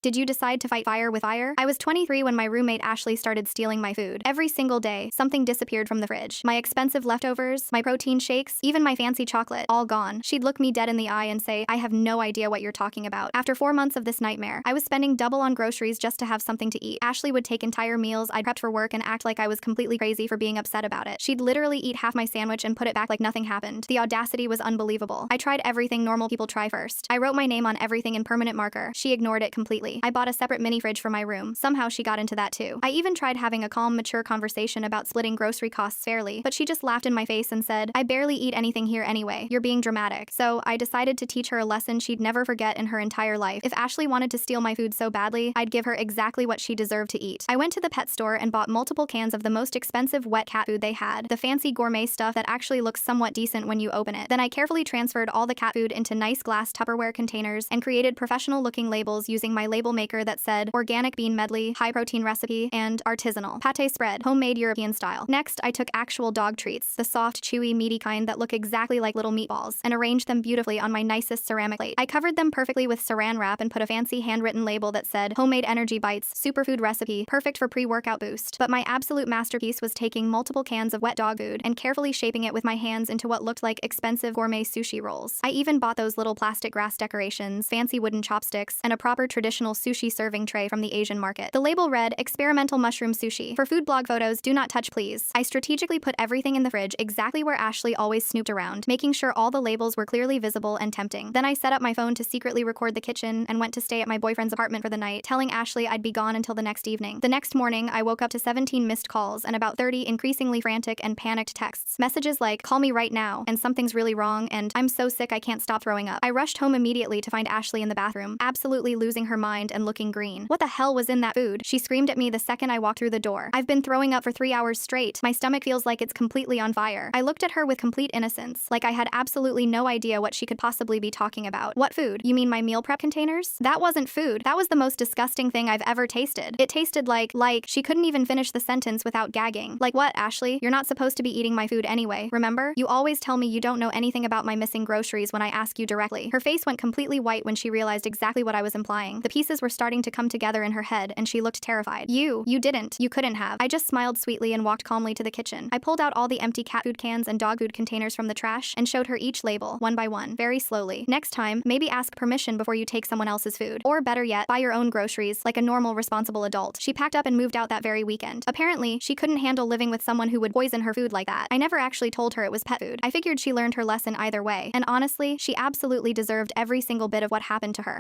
Did you decide to fight fire with fire? I was 23 when my roommate Ashley started stealing my food. Every single day, something disappeared from the fridge. My expensive leftovers, my protein shakes, even my fancy chocolate, all gone. She'd look me dead in the eye and say, "I have no idea what you're talking about." After 4 months of this nightmare, I was spending double on groceries just to have something to eat. Ashley would take entire meals I'd prepped for work and act like I was completely crazy for being upset about it. She'd literally eat half my sandwich and put it back like nothing happened. The audacity was unbelievable. I tried everything normal people try first. I wrote my name on everything in permanent marker. She ignored it completely. I bought a separate mini fridge for my room. Somehow she got into that too. I even tried having a calm, mature conversation about splitting grocery costs fairly, but she just laughed in my face and said, "I barely eat anything here anyway. You're being dramatic." So I decided to teach her a lesson she'd never forget in her entire life. If Ashley wanted to steal my food so badly, I'd give her exactly what she deserved to eat. I went to the pet store and bought multiple cans of the most expensive wet cat food they had, the fancy gourmet stuff that actually looks somewhat decent when you open it. Then I carefully transferred all the cat food into nice glass Tupperware containers and created professional-looking labels using my label maker that said organic bean medley, high protein recipe, and artisanal pate spread, homemade European style. Next, I took actual dog treats, the soft, chewy, meaty kind that look exactly like little meatballs, and arranged them beautifully on my nicest ceramic plate. I covered them perfectly with saran wrap and put a fancy handwritten label that said homemade energy bites, superfood recipe, perfect for pre-workout boost. But my absolute masterpiece was taking multiple cans of wet dog food and carefully shaping it with my hands into what looked like expensive gourmet sushi rolls. I even bought those little plastic grass decorations, fancy wooden chopsticks, and a proper traditional sushi serving tray from the Asian market. The label read, "Experimental mushroom sushi. For food blog photos, do not touch please." I strategically put everything in the fridge exactly where Ashley always snooped around, making sure all the labels were clearly visible and tempting. Then I set up my phone to secretly record the kitchen and went to stay at my boyfriend's apartment for the night, telling Ashley I'd be gone until the next evening. The next morning, I woke up to 17 missed calls and about 30 increasingly frantic and panicked texts. Messages like, "Call me right now," and "Something's really wrong," and "I'm so sick I can't stop throwing up." I rushed home immediately to find Ashley in the bathroom, absolutely losing her mind and looking green. "What the hell was in that food?" she screamed at me the second I walked through the door. "I've been throwing up for 3 hours straight. My stomach feels like it's completely on fire." I looked at her with complete innocence, like I had absolutely no idea what she could possibly be talking about. "What food? You mean my meal prep containers? That wasn't food. That was the most disgusting thing I've ever tasted. It tasted like, she couldn't even finish the sentence without gagging. "Like what, Ashley? You're not supposed to be eating my food anyway, remember? You always tell me you don't know anything about my missing groceries when I ask you directly." Her face went completely white when she realized exactly what I was implying. The pieces were starting to come together in her head, and she looked terrified. You didn't. You couldn't have." I just smiled sweetly and walked calmly to the kitchen. I pulled out all the empty cat food cans and dog food containers from the trash and showed her each label, one by one, very slowly. "Next time, maybe ask permission before you take someone else's food. Or better yet, buy your own groceries, like a normal, responsible adult." She packed up and moved out that very weekend. Apparently, she couldn't handle living with someone who would poison her food like that. I never actually told her it was pet food. I figured she learned her lesson either way, and honestly, she absolutely deserved every single bit of what happened to her.